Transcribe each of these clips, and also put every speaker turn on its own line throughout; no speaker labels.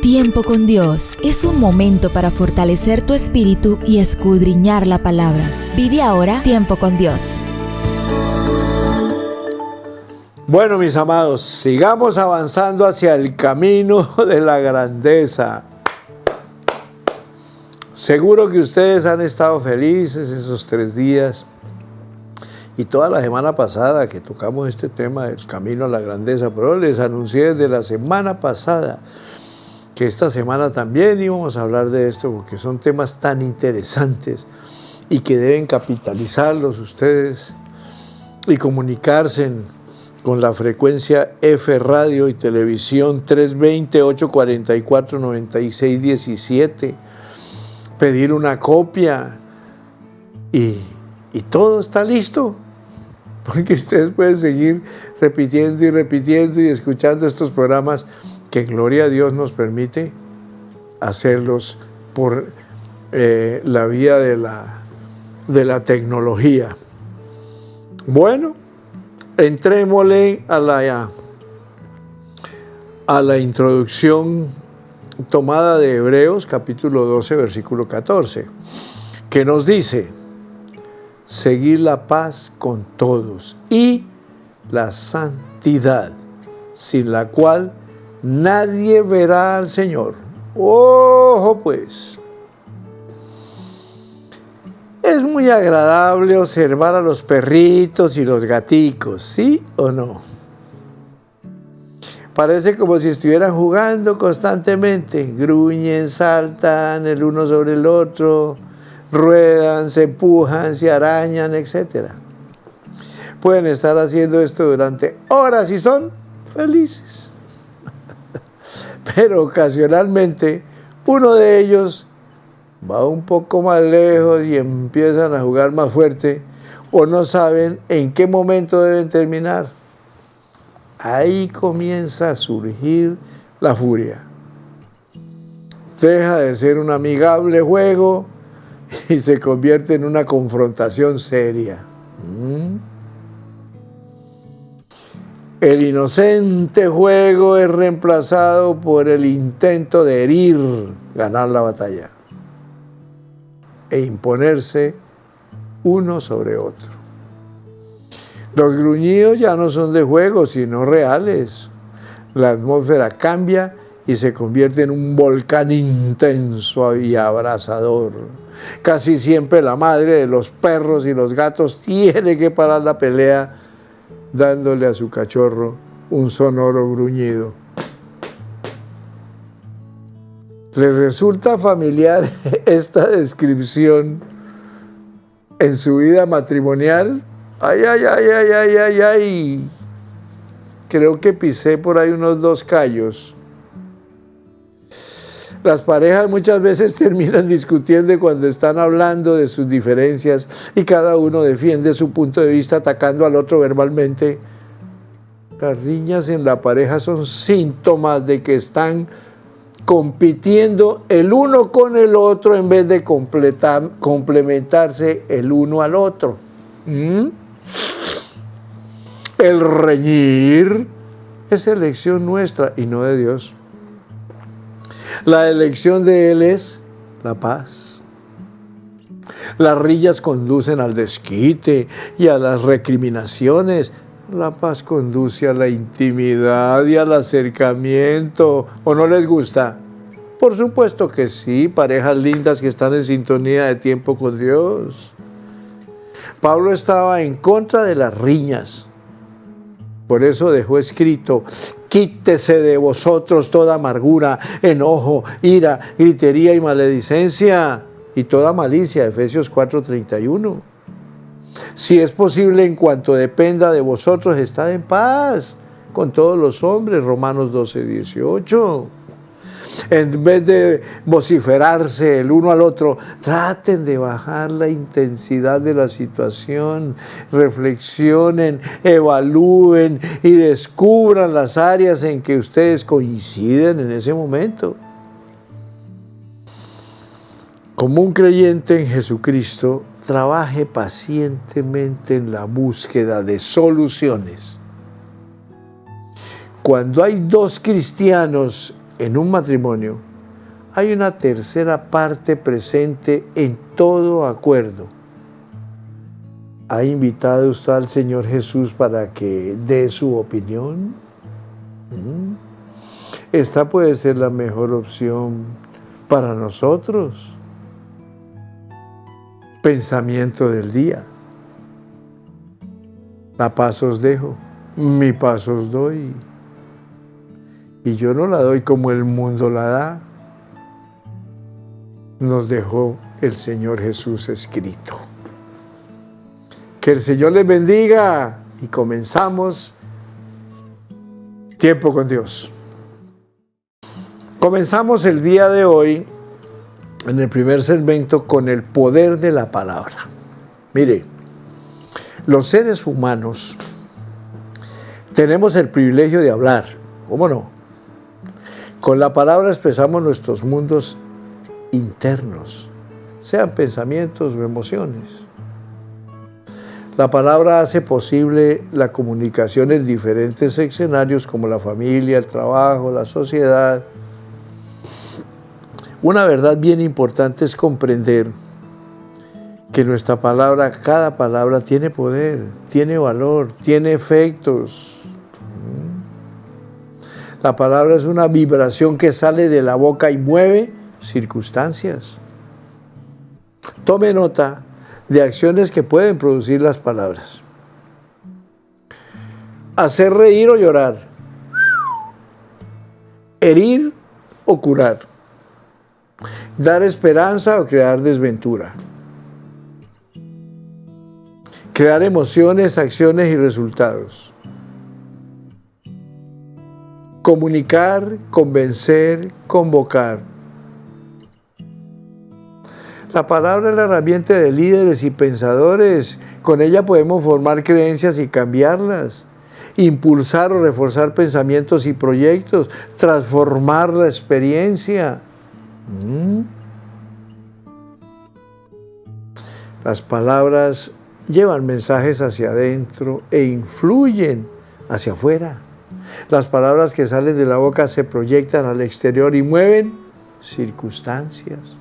Tiempo con Dios es un momento para fortalecer tu espíritu y escudriñar la palabra. Vive ahora Tiempo con Dios.
Bueno, mis amados, sigamos avanzando hacia el camino de la grandeza. Seguro que ustedes han estado felices esos 3 días y toda la semana pasada que tocamos este tema del camino a la grandeza, pero les anuncié desde la semana pasada que esta semana también íbamos a hablar de esto porque son temas tan interesantes y que deben capitalizarlos ustedes y comunicarse con la frecuencia F Radio y Televisión 320-844-9617, pedir una copia y todo está listo, porque ustedes pueden seguir repitiendo y repitiendo y escuchando estos programas que gloria a Dios nos permite hacerlos por la vía de la tecnología. Bueno, entrémosle a la introducción tomada de Hebreos, capítulo 12, versículo 14, que nos dice: seguir la paz con todos y la santidad, sin la cual nadie verá al Señor. ¡Ojo pues! Es muy agradable observar a los perritos y los gaticos, ¿sí o no? Parece como si estuvieran jugando constantemente. Gruñen, saltan el uno sobre el otro, ruedan, se empujan, se arañan, etc. Pueden estar haciendo esto durante horas y son felices. Pero ocasionalmente uno de ellos va un poco más lejos y empiezan a jugar más fuerte o no saben en qué momento deben terminar. Ahí comienza a surgir la furia. Deja de ser un amigable juego y se convierte en una confrontación seria. El inocente juego es reemplazado por el intento de herir, ganar la batalla e imponerse uno sobre otro. Los gruñidos ya no son de juego, sino reales. La atmósfera cambia y se convierte en un volcán intenso y abrasador. Casi siempre la madre de los perros y los gatos tiene que parar la pelea dándole a su cachorro un sonoro gruñido. ¿Le resulta familiar esta descripción en su vida matrimonial? Ay, ay, ay, ay, ay, ay, ay. Creo que pisé por ahí unos 2 callos. Las parejas muchas veces terminan discutiendo cuando están hablando de sus diferencias y cada uno defiende su punto de vista atacando al otro verbalmente. Las riñas en la pareja son síntomas de que están compitiendo el uno con el otro en vez de complementarse el uno al otro. El reñir es elección nuestra y no de Dios. La elección de Él es la paz. Las riñas conducen al desquite y a las recriminaciones. La paz conduce a la intimidad y al acercamiento. ¿O no les gusta? Por supuesto que sí, parejas lindas que están en sintonía de tiempo con Dios. Pablo estaba en contra de las riñas. Por eso dejó escrito: quítese de vosotros toda amargura, enojo, ira, gritería y maledicencia, y toda malicia, Efesios 4:31. Si es posible, en cuanto dependa de vosotros, estad en paz con todos los hombres, Romanos 12:18. En vez de vociferarse el uno al otro, traten de bajar la intensidad de la situación, reflexionen, evalúen y descubran las áreas en que ustedes coinciden en ese momento. Como un creyente en Jesucristo, trabaje pacientemente en la búsqueda de soluciones. Cuando hay 2 cristianos en un matrimonio hay una tercera parte presente en todo acuerdo. ¿Ha invitado usted al Señor Jesús para que dé su opinión? Esta puede ser la mejor opción para nosotros. Pensamiento del día. La paz os dejo, mi paz os doy. Y yo no la doy como el mundo la da. Nos dejó el Señor Jesús escrito. Que el Señor les bendiga y comenzamos Tiempo con Dios. Comenzamos el día de hoy en el primer segmento con el poder de la palabra. Mire, los seres humanos tenemos el privilegio de hablar, ¿cómo no? Con la palabra expresamos nuestros mundos internos, sean pensamientos o emociones. La palabra hace posible la comunicación en diferentes escenarios como la familia, el trabajo, la sociedad. Una verdad bien importante es comprender que nuestra palabra, cada palabra tiene poder, tiene valor, tiene efectos. La palabra es una vibración que sale de la boca y mueve circunstancias. Tome nota de acciones que pueden producir las palabras. Hacer reír o llorar. Herir o curar. Dar esperanza o crear desventura. Crear emociones, acciones y resultados. Comunicar, convencer, convocar. La palabra es la herramienta de líderes y pensadores. Con ella podemos formar creencias y cambiarlas. Impulsar o reforzar pensamientos y proyectos. Transformar la experiencia. Las palabras llevan mensajes hacia adentro e influyen hacia afuera. Las palabras que salen de la boca se proyectan al exterior y mueven circunstancias.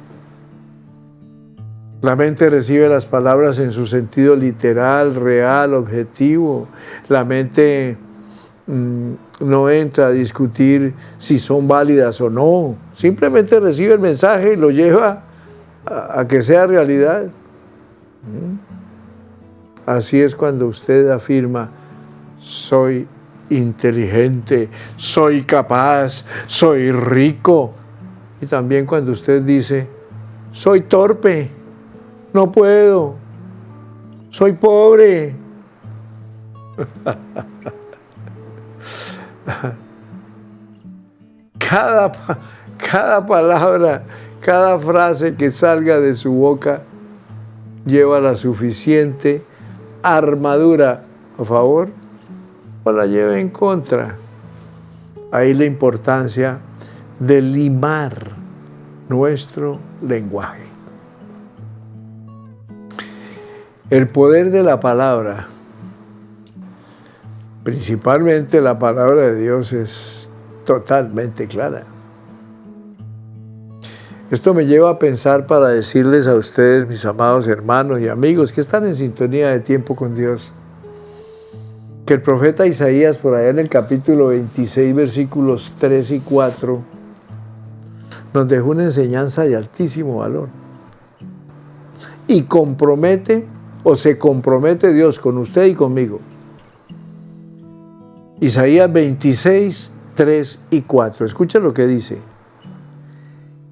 La mente recibe las palabras en su sentido literal, real, objetivo. La mente no entra a discutir si son válidas o no. Simplemente recibe el mensaje y lo lleva a que sea realidad. Así es cuando usted afirma, soy inteligente, soy capaz, soy rico. Y también cuando usted dice, soy torpe, no puedo, soy pobre. Cada palabra, cada frase que salga de su boca lleva la suficiente armadura a favor o la lleva en contra. Ahí la importancia de limar nuestro lenguaje. El poder de la palabra, principalmente la palabra de Dios, es totalmente clara. Esto me lleva a pensar para decirles a ustedes, mis amados hermanos y amigos que están en sintonía de Tiempo con Dios, que el profeta Isaías, por allá en el capítulo 26, versículos 3 y 4, nos dejó una enseñanza de altísimo valor. Y se compromete Dios con usted y conmigo. Isaías 26, 3 y 4. Escucha lo que dice.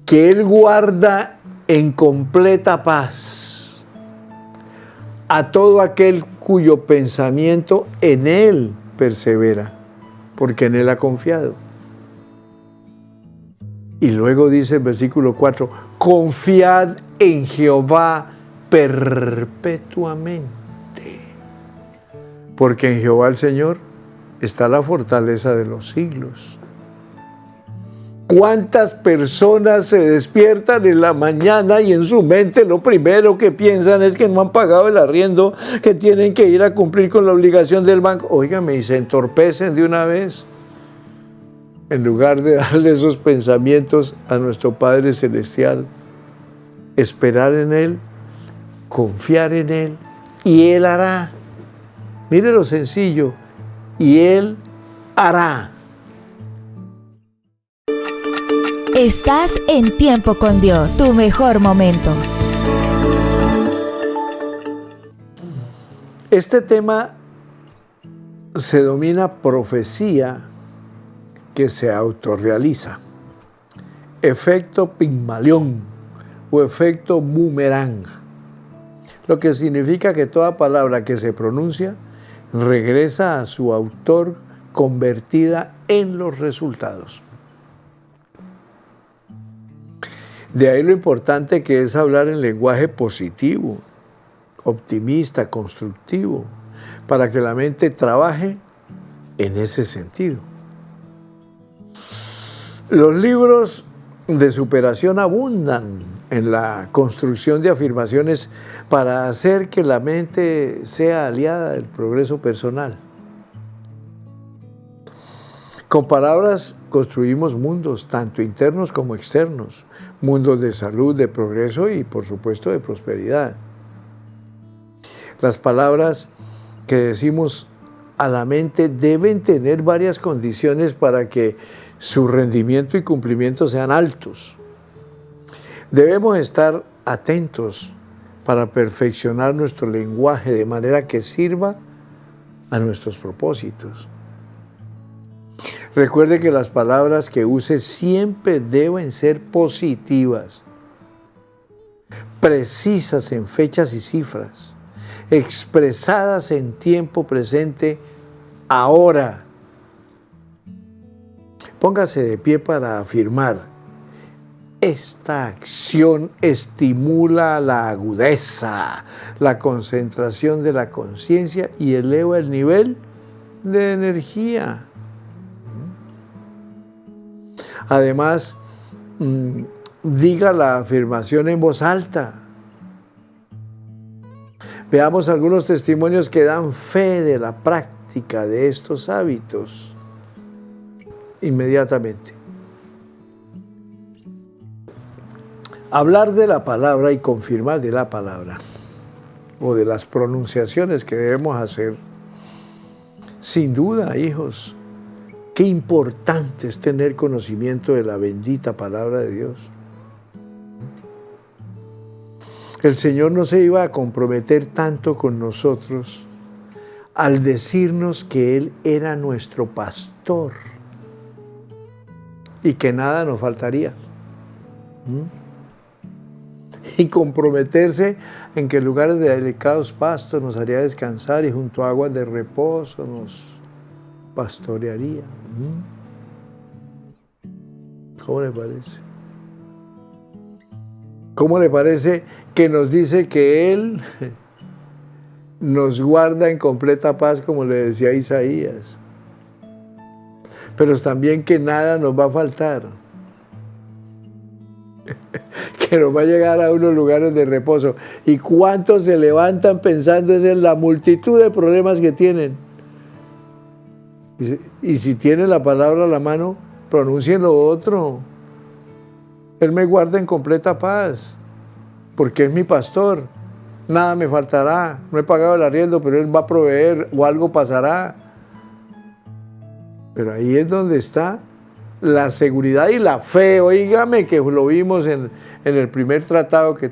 Que Él guarda en completa paz a todo aquel cuyo pensamiento en Él persevera, porque en Él ha confiado. Y luego dice el versículo 4, confiad en Jehová perpetuamente, porque en Jehová el Señor está la fortaleza de los siglos. ¿Cuántas personas se despiertan en la mañana y en su mente lo primero que piensan es que no han pagado el arriendo, que tienen que ir a cumplir con la obligación del banco? Óigame, y se entorpecen de una vez. en lugar de darle esos pensamientos a nuestro Padre Celestial, esperar en Él, confiar en Él, y Él hará. Mire lo sencillo, y Él hará.
Estás en Tiempo con Dios, tu mejor momento.
Este tema se denomina profecía que se autorrealiza, efecto Pigmalión o efecto boomerang, lo que significa que toda palabra que se pronuncia regresa a su autor convertida en los resultados. De ahí lo importante que es hablar en lenguaje positivo, optimista, constructivo, para que la mente trabaje en ese sentido. Los libros de superación abundan en la construcción de afirmaciones para hacer que la mente sea aliada del progreso personal. Con palabras construimos mundos, tanto internos como externos, mundos de salud, de progreso y, por supuesto, de prosperidad. Las palabras que decimos a la mente deben tener varias condiciones para que su rendimiento y cumplimiento sean altos. Debemos estar atentos para perfeccionar nuestro lenguaje de manera que sirva a nuestros propósitos. Recuerde que las palabras que use siempre deben ser positivas, precisas en fechas y cifras, expresadas en tiempo presente, ahora. Póngase de pie para afirmar: esta acción estimula la agudeza, la concentración de la conciencia y eleva el nivel de energía. Además, diga la afirmación en voz alta. Veamos algunos testimonios que dan fe de la práctica de estos hábitos inmediatamente. Hablar de la palabra y confirmar de la palabra o de las pronunciaciones que debemos hacer, sin duda, hijos, qué importante es tener conocimiento de la bendita palabra de Dios. El Señor no se iba a comprometer tanto con nosotros al decirnos que Él era nuestro pastor y que nada nos faltaría. Y comprometerse en que en lugares de delicados pastos nos haría descansar y junto a aguas de reposo nos pastorearía. ¿Cómo le parece? ¿Cómo le parece que nos dice que Él nos guarda en completa paz, como le decía Isaías? Pero también que nada nos va a faltar. Que nos va a llegar a unos lugares de reposo. ¿Y cuántos se levantan pensando en la multitud de problemas que tienen? Y si tienen la palabra a la mano, pronuncien lo otro. Él me guarda en completa paz, porque es mi pastor. Nada me faltará. No he pagado el arriendo, pero Él va a proveer o algo pasará. Pero ahí es donde está la seguridad y la fe. Óigame, que lo vimos en el primer tratado que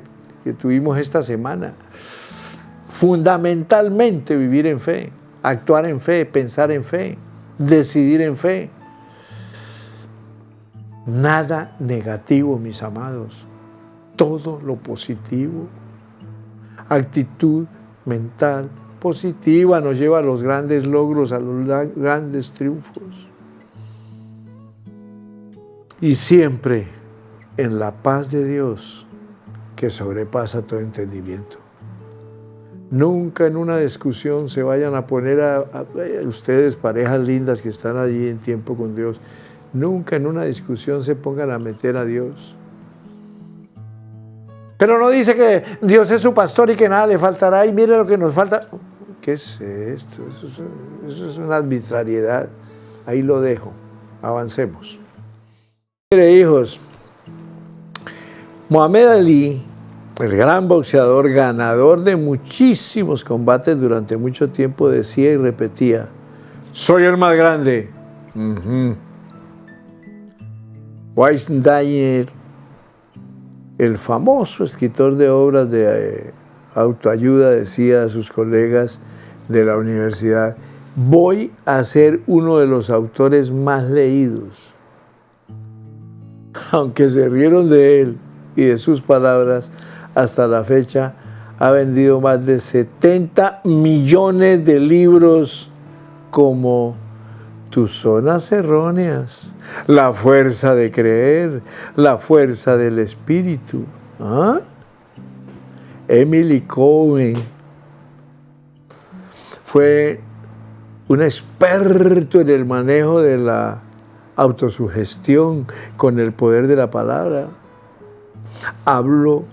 tuvimos esta semana. Fundamentalmente vivir en fe, actuar en fe, pensar en fe, decidir en fe. Nada negativo, mis amados. Todo lo positivo. Actitud mental positiva nos lleva a los grandes logros, a los grandes triunfos. Y siempre en la paz de Dios que sobrepasa todo entendimiento. Nunca en una discusión se vayan a poner a ustedes, parejas lindas que están allí en tiempo con Dios, nunca en una discusión se pongan a meter a Dios. Pero no dice que Dios es su pastor y que nada le faltará y mire lo que nos falta. ¿Qué es esto? Eso es una arbitrariedad. Ahí lo dejo. Avancemos. Mire, hijos, Muhammad Ali, el gran boxeador, ganador de muchísimos combates durante mucho tiempo, decía y repetía: soy el más grande. Wayne Dyer, el famoso escritor de obras de autoayuda, decía a sus colegas de la universidad: voy a ser uno de los autores más leídos. Aunque se rieron de él y de sus palabras, hasta la fecha ha vendido más de 70 millones de libros como Tus zonas erróneas, La fuerza de creer, La fuerza del espíritu. Emily Cohen fue un experto en el manejo de la autosugestión con el poder de la palabra. Hablo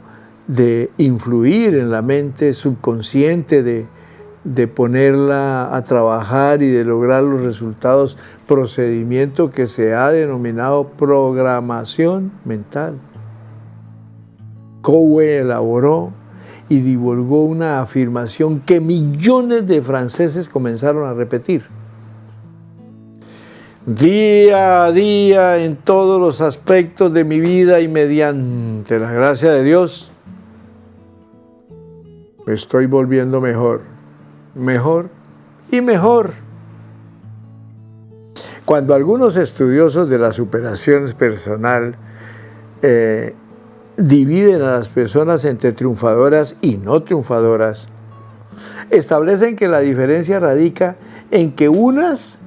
de influir en la mente subconsciente, de ponerla a trabajar y de lograr los resultados, procedimiento que se ha denominado programación mental. Cohen elaboró y divulgó una afirmación que millones de franceses comenzaron a repetir. Día a día, en todos los aspectos de mi vida y mediante la gracia de Dios, me estoy volviendo mejor, mejor y mejor. Cuando algunos estudiosos de la superación personal dividen a las personas entre triunfadoras y no triunfadoras, establecen que la diferencia radica en que unas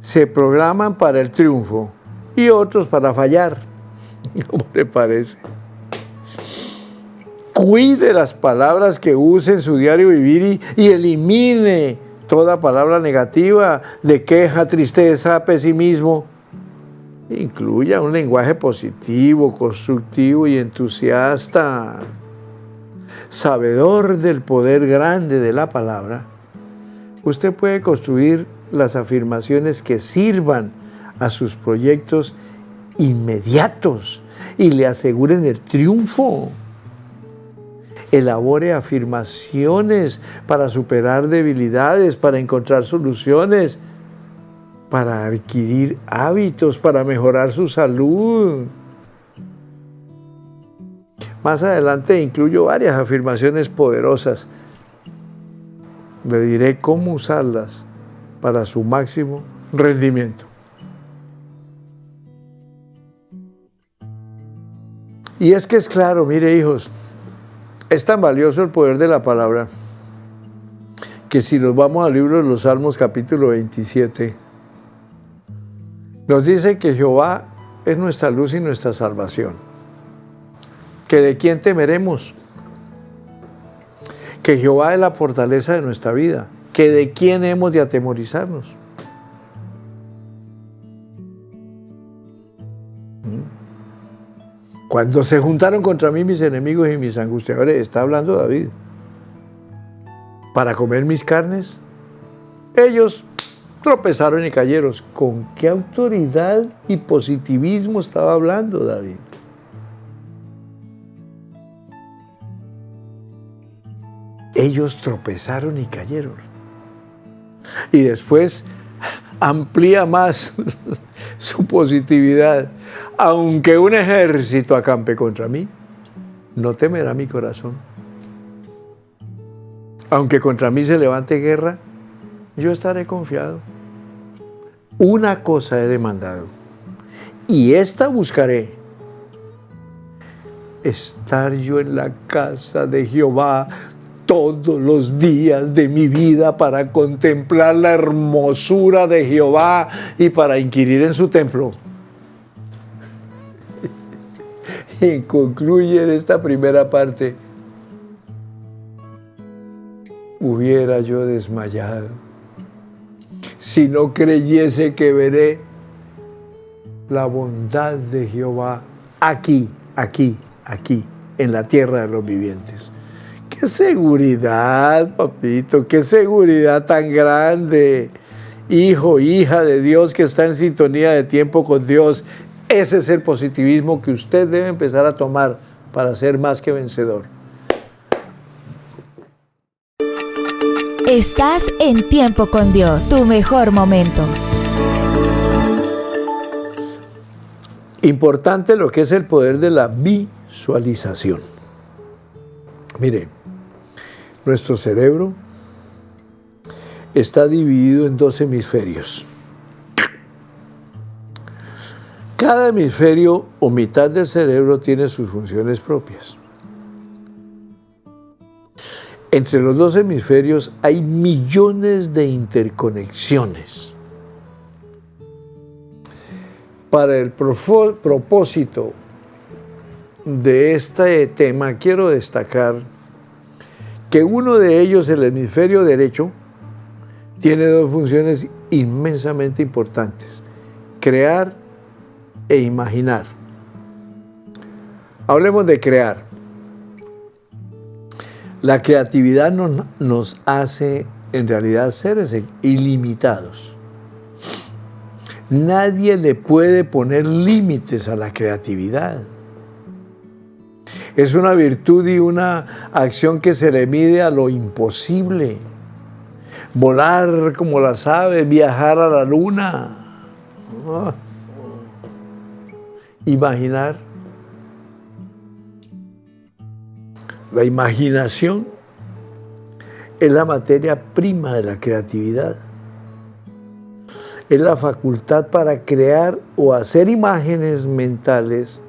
se programan para el triunfo y otros para fallar. ¿Cómo le parece? Cuide las palabras que use en su diario vivir y elimine toda palabra negativa de queja, tristeza, pesimismo. Incluya un lenguaje positivo, constructivo y entusiasta. Sabedor del poder grande de la palabra, usted puede construir las afirmaciones que sirvan a sus proyectos inmediatos y le aseguren el triunfo. Elabore afirmaciones para superar debilidades, para encontrar soluciones, para adquirir hábitos, para mejorar su salud. Más adelante incluyo varias afirmaciones poderosas. Le diré cómo usarlas para su máximo rendimiento. Y es que es claro, mire, hijos, es tan valioso el poder de la palabra que si nos vamos al libro de los Salmos capítulo 27, nos dice que Jehová es nuestra luz y nuestra salvación. ¿Que de quién temeremos? Que Jehová es la fortaleza de nuestra vida. ¿Que de quién hemos de atemorizarnos? Cuando se juntaron contra mí mis enemigos y mis angustiadores, está hablando David, para comer mis carnes, ellos tropezaron y cayeron. ¿Con qué autoridad y positivismo estaba hablando David? Ellos tropezaron y cayeron. Y después amplía más su positividad. Aunque un ejército acampe contra mí, no temerá mi corazón. Aunque contra mí se levante guerra, yo estaré confiado. Una cosa he demandado, y esta buscaré: estar yo en la casa de Jehová todos los días de mi vida, para contemplar la hermosura de Jehová y para inquirir en su templo. Y concluye en esta primera parte: hubiera yo desmayado si no creyese que veré la bondad de Jehová aquí, en la tierra de los vivientes. ¡Qué seguridad, papito! ¡Qué seguridad tan grande! hijo, hija de Dios que está en sintonía de tiempo con Dios. Ese es el positivismo que usted debe empezar a tomar para ser más que vencedor.
Estás en Tiempo con Dios, tu mejor momento.
Importante lo que es el poder de la visualización. Mire, nuestro cerebro está dividido en 2 hemisferios. Cada hemisferio o mitad del cerebro tiene sus funciones propias. Entre los 2 hemisferios hay millones de interconexiones. Para el propósito de este tema, quiero destacar que uno de ellos, el hemisferio derecho, tiene 2 funciones inmensamente importantes: crear e imaginar. Hablemos de crear. La creatividad nos hace en realidad seres ilimitados. Nadie le puede poner límites a la creatividad. Es una virtud y una acción que se le mide a lo imposible. Volar como las aves, viajar a la luna. Imaginar. La imaginación es la materia prima de la creatividad. Es la facultad para crear o hacer imágenes mentales,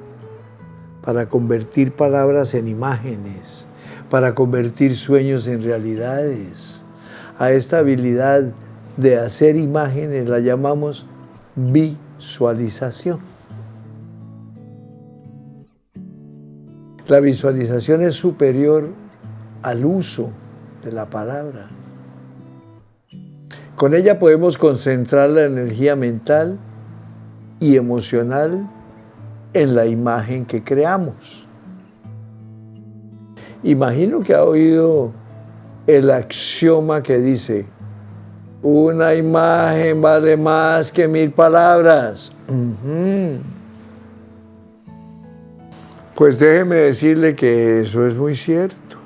para convertir palabras en imágenes, para convertir sueños en realidades. A esta habilidad de hacer imágenes la llamamos visualización. La visualización es superior al uso de la palabra. Con ella podemos concentrar la energía mental y emocional en la imagen que creamos. Imagino que ha oído el axioma que dice: una imagen vale más que 1000 palabras. Pues déjeme decirle que eso es muy cierto.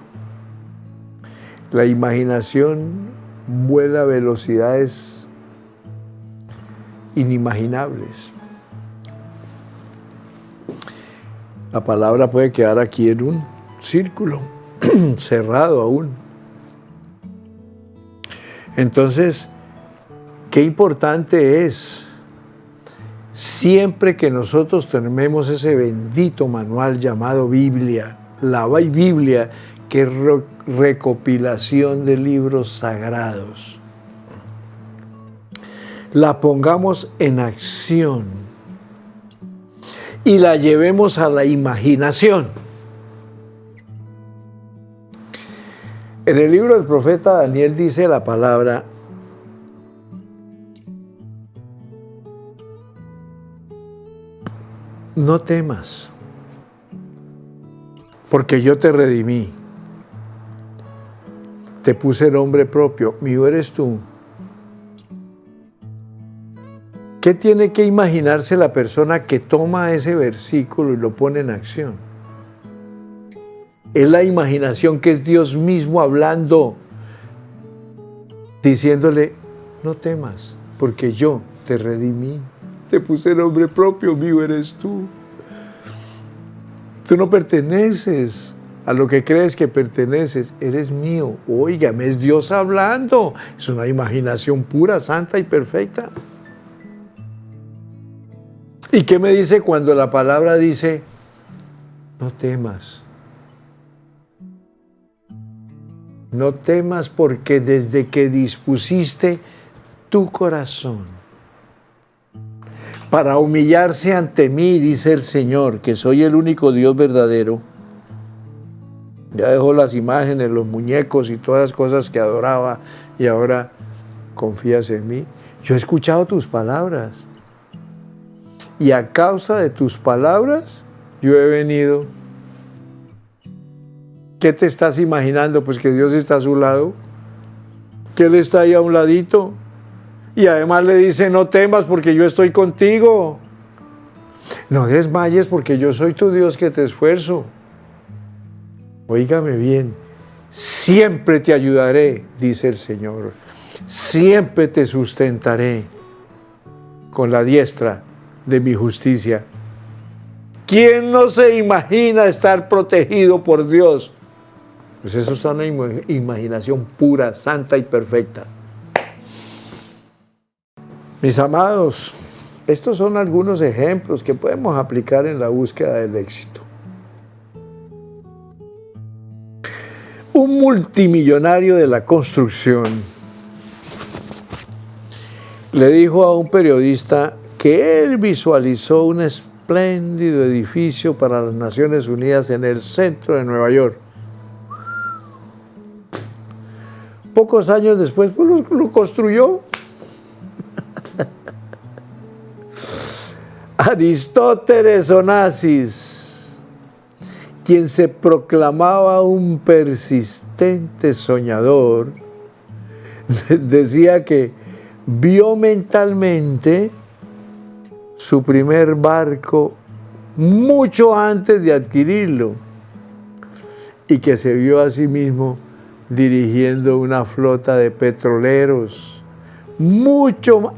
La imaginación vuela a velocidades inimaginables. La palabra puede quedar aquí en un círculo cerrado aún. Entonces, qué importante es, siempre que nosotros tenemos ese bendito manual llamado Biblia, la Biblia, que es recopilación de libros sagrados, la pongamos en acción y la llevemos a la imaginación. En el libro del profeta Daniel dice la palabra: no temas, porque yo te redimí. Te puse nombre propio, mío eres tú. ¿Qué tiene que imaginarse la persona que toma ese versículo y lo pone en acción? Es la imaginación que es Dios mismo hablando, diciéndole: no temas, porque yo te redimí. Te puse nombre propio, mío eres tú. Tú no perteneces a lo que crees que perteneces, eres mío. Óigame, es Dios hablando. Es una imaginación pura, santa y perfecta. ¿Y qué me dice cuando la palabra dice: no temas? No temas, porque desde que dispusiste tu corazón para humillarse ante mí, dice el Señor, que soy el único Dios verdadero. Ya dejó las imágenes, los muñecos y todas las cosas que adoraba, y ahora confías en mí. Yo he escuchado tus palabras, y a causa de tus palabras yo he venido. ¿Qué te estás imaginando? Pues que Dios está a su lado, que Él está ahí a un ladito, Y además le dice, no temas porque yo estoy contigo. No desmayes porque yo soy tu Dios que te esfuerzo. Óigame bien, siempre te ayudaré, dice el Señor. Siempre te sustentaré con la diestra de mi justicia. ¿Quién no se imagina estar protegido por Dios? Pues eso es una imaginación pura, santa y perfecta. Mis amados, estos son algunos ejemplos que podemos aplicar en la búsqueda del éxito. Un multimillonario de la construcción le dijo a un periodista que él visualizó un espléndido edificio para las Naciones Unidas en el centro de Nueva York. Pocos años después, pues lo construyó. Aristóteles Onassis, quien se proclamaba un persistente soñador, decía que vio mentalmente su primer barco mucho antes de adquirirlo y que se vio a sí mismo dirigiendo una flota de petroleros mucho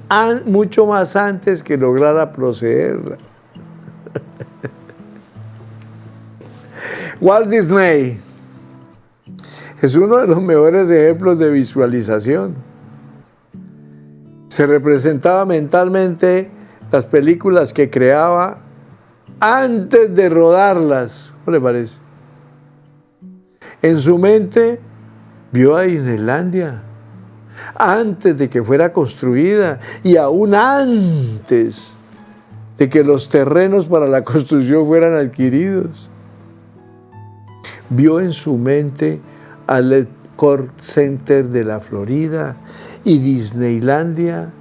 más antes que lograra poseerla. Walt Disney es uno de los mejores ejemplos de visualización. Se representaba mentalmente las películas que creaba antes de rodarlas. ¿Cómo le parece? En su mente vio a Disneylandia antes de que fuera construida y aún antes de que los terrenos para la construcción fueran adquiridos. Vio en su mente al Epcot Center de la Florida y Disneylandia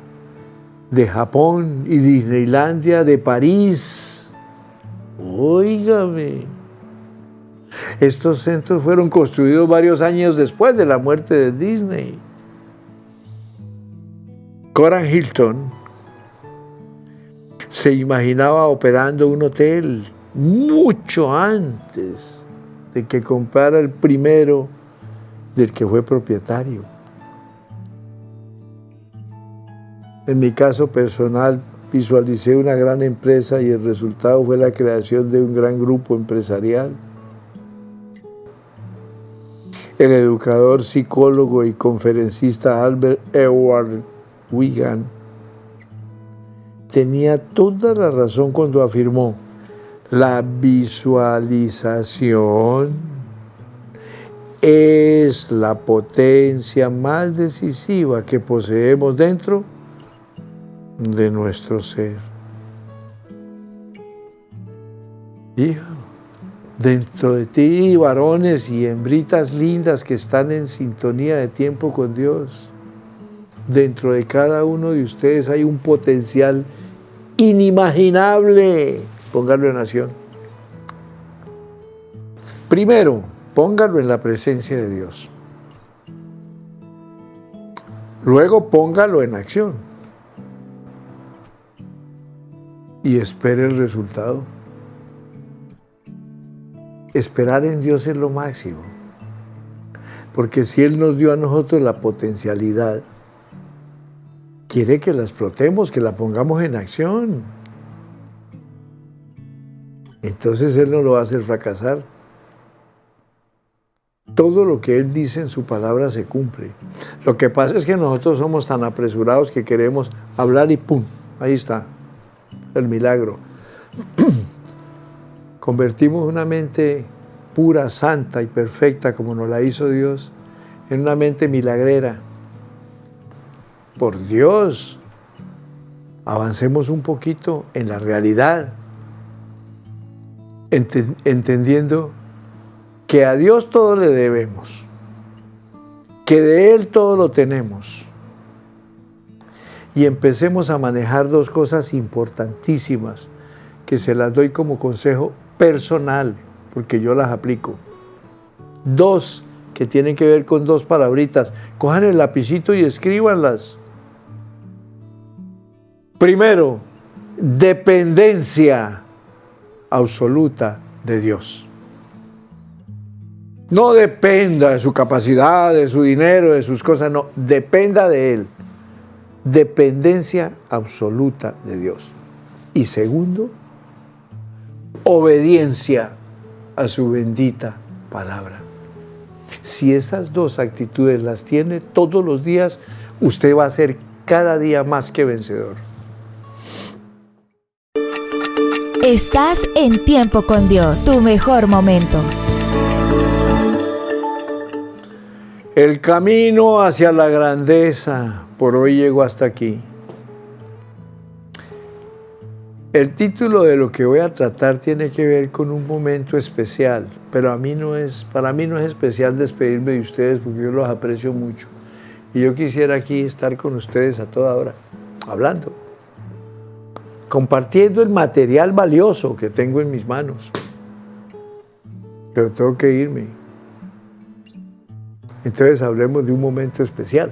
de Japón y Disneylandia de París. Óigame, estos centros fueron construidos varios años después de la muerte de Disney. Coran Hilton se imaginaba operando un hotel mucho antes de que comprara el primero del que fue propietario. En mi caso personal, visualicé una gran empresa y el resultado fue la creación de un gran grupo empresarial. El educador, psicólogo y conferencista Albert Edward Wigan tenía toda la razón cuando afirmó: la visualización es la potencia más decisiva que poseemos dentro de nuestro ser. Hijo, dentro de ti, varones y hembritas lindas que están en sintonía de tiempo con Dios, dentro de cada uno de ustedes hay un potencial inimaginable. Póngalo en acción. Primero, póngalo en la presencia de Dios. Luego, póngalo en acción. Y espere el resultado. Esperar en Dios es lo máximo. Porque si Él nos dio a nosotros la potencialidad, quiere que la explotemos, que la pongamos en acción. Entonces Él no lo va a hacer fracasar. Todo lo que Él dice en su palabra se cumple. Lo que pasa es que nosotros somos tan apresurados que queremos hablar y ¡pum! Ahí está el milagro. Convertimos una mente pura, santa y perfecta como nos la hizo Dios en una mente milagrera. Por Dios, avancemos un poquito en la realidad, entendiendo que a Dios todo le debemos, que de Él todo lo tenemos. Y empecemos a manejar dos cosas importantísimas que se las doy como consejo personal, porque yo las aplico. Dos que tienen que ver con dos palabritas. Cojan el lapicito y escríbanlas. Primero, dependencia absoluta de Dios. No dependa de su capacidad, de su dinero, de sus cosas, no, dependa de Él. Dependencia absoluta de Dios. Y segundo, obediencia a su bendita palabra. Si esas dos actitudes las tiene todos los días, usted va a ser cada día más que vencedor.
Estás en Tiempo con Dios, tu mejor momento.
El camino hacia la grandeza. Por hoy llego hasta aquí. El título de lo que voy a tratar tiene que ver con un momento especial, pero para mí no es especial despedirme de ustedes porque yo los aprecio mucho. Y yo quisiera aquí estar con ustedes a toda hora, hablando, compartiendo el material valioso que tengo en mis manos. Pero tengo que irme. Entonces hablemos de un momento especial.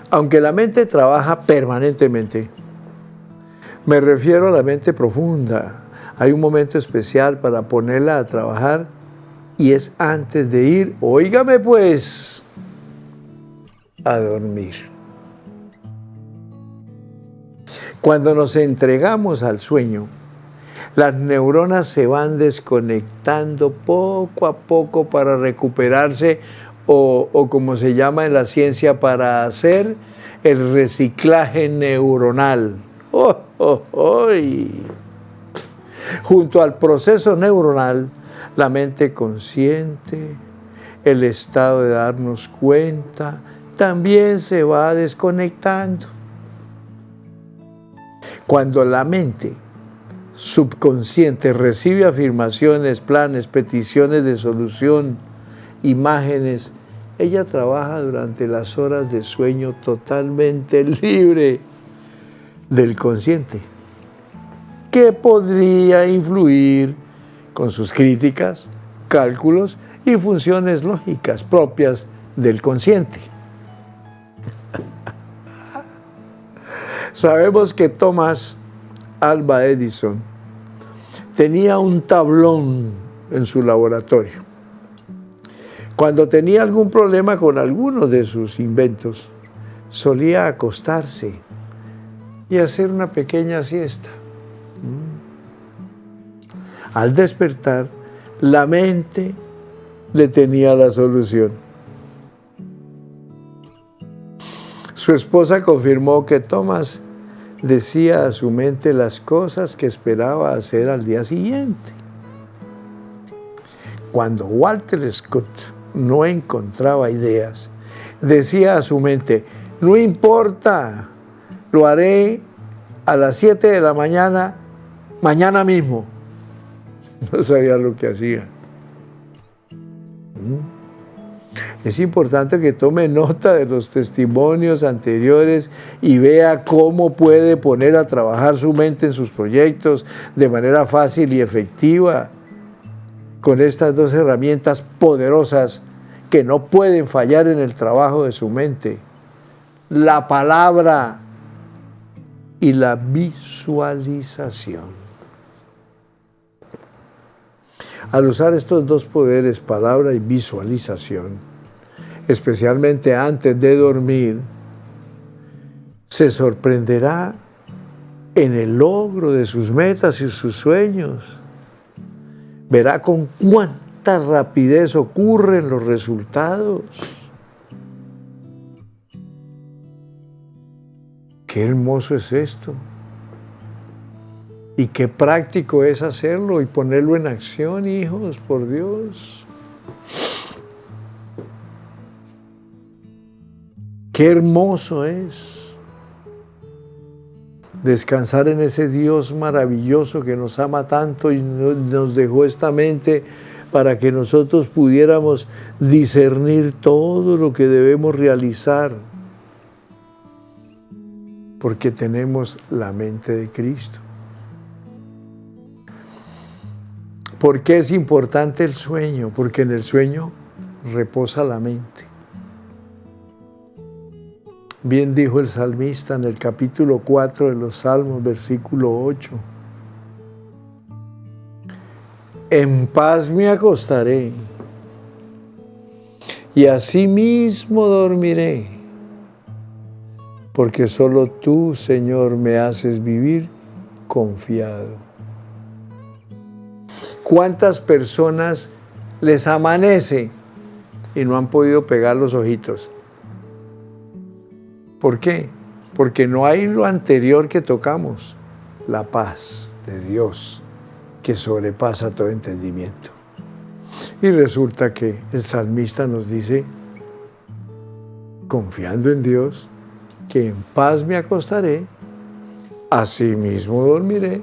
Aunque la mente trabaja permanentemente, me refiero a la mente profunda. Hay un momento especial para ponerla a trabajar y es antes de ir, óigame pues, a dormir. Cuando nos entregamos al sueño, las neuronas se van desconectando poco a poco para recuperarse o como se llama en la ciencia, para hacer el reciclaje neuronal. Junto al proceso neuronal, la mente consciente, el estado de darnos cuenta, también se va desconectando. Cuando la mente subconsciente recibe afirmaciones, planes, peticiones de solución, imágenes, ella trabaja durante las horas de sueño totalmente libre del consciente, que podría influir con sus críticas, cálculos y funciones lógicas propias del consciente. Sabemos que Thomas Alva Edison tenía un tablón en su laboratorio. Cuando tenía algún problema con algunos de sus inventos, solía acostarse y hacer una pequeña siesta. Al despertar, la mente le tenía la solución. Su esposa confirmó que Thomas decía a su mente las cosas que esperaba hacer al día siguiente. Cuando Walter Scott no encontraba ideas, decía a su mente, no importa, lo haré a las 7 de la mañana, mañana mismo. No sabía lo que hacía. Es importante que tome nota de los testimonios anteriores y vea cómo puede poner a trabajar su mente en sus proyectos de manera fácil y efectiva, con estas dos herramientas poderosas que no pueden fallar en el trabajo de su mente: la palabra y la visualización. Al usar estos dos poderes, palabra y visualización, especialmente antes de dormir, se sorprenderá en el logro de sus metas y sus sueños. Verá con cuánta rapidez ocurren los resultados. Qué hermoso es esto. Y qué práctico es hacerlo y ponerlo en acción, hijos, por Dios. Qué hermoso es descansar en ese Dios maravilloso que nos ama tanto y nos dejó esta mente para que nosotros pudiéramos discernir todo lo que debemos realizar, porque tenemos la mente de Cristo. ¿Por qué es importante el sueño? Porque en el sueño reposa la mente. Bien dijo el salmista en el capítulo 4 de los Salmos, versículo 8. En paz me acostaré y asimismo dormiré, porque solo tú, Señor, me haces vivir confiado. ¿Cuántas personas les amanece y no han podido pegar los ojitos? ¿Por qué? Porque no hay lo anterior que tocamos, la paz de Dios que sobrepasa todo entendimiento. Y resulta que el salmista nos dice, confiando en Dios, que en paz me acostaré, asimismo dormiré,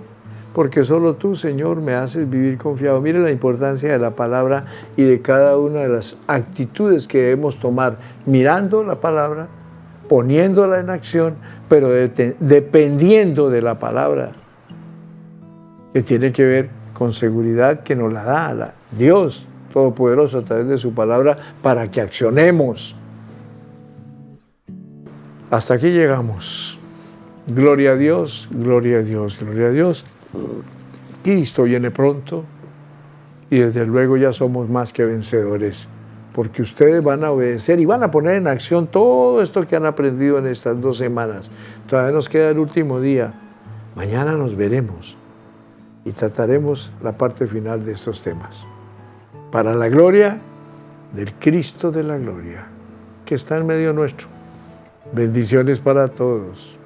porque solo tú, Señor, me haces vivir confiado. Mire la importancia de la palabra y de cada una de las actitudes que debemos tomar mirando la palabra, poniéndola en acción, pero dependiendo de la palabra, que tiene que ver con seguridad que nos la da Dios Todopoderoso a través de su palabra para que accionemos. Hasta aquí llegamos. Gloria a Dios, gloria a Dios, gloria a Dios. Cristo viene pronto y desde luego ya somos más que vencedores, porque ustedes van a obedecer y van a poner en acción todo esto que han aprendido en estas 2 semanas. Todavía nos queda el último día. Mañana nos veremos y trataremos la parte final de estos temas. Para la gloria del Cristo de la gloria, que está en medio nuestro. Bendiciones para todos.